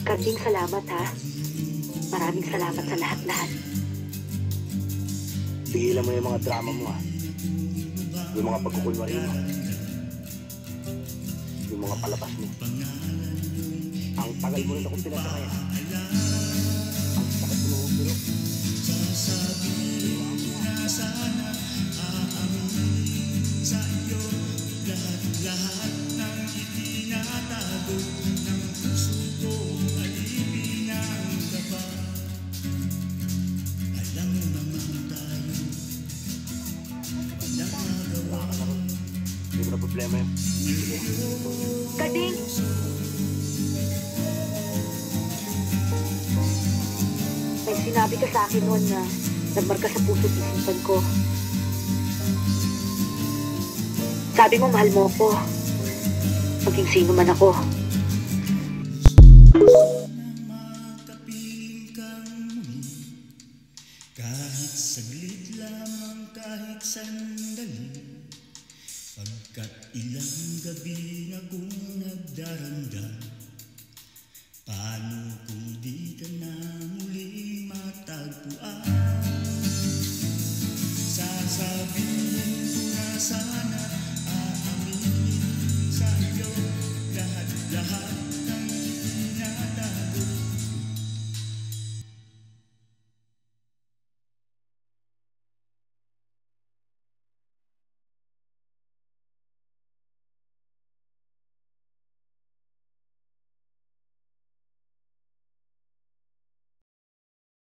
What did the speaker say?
Karding, salamat ha. Maraming salamat sa lahat-lahat. Tigilan mo yung mga drama mo ha. Yung mga pagkukunwari mo. Yung mga palabas mo. Ang tagal mo rin akong pinasakaya. Ang sakit mo ng biro. Sasabihin na sana aamin sa iyo lahat-lahat ng itinatago ng puso ko alipin ang kaba. Alam mo naman tayo walang magawa. Hindi mo na problema yun. Sige. Karding! May sinabi ka sa akin noon na nagmarka sa puso't isipan ko. Sabi mo, mahal mo ako. Maging sino man ako. Makapiling kang muli kahit saglit lamang, kahit sandali. Pagkat ilang gabi na kong nagdaranda, paano kung di ka na muling matagpuan?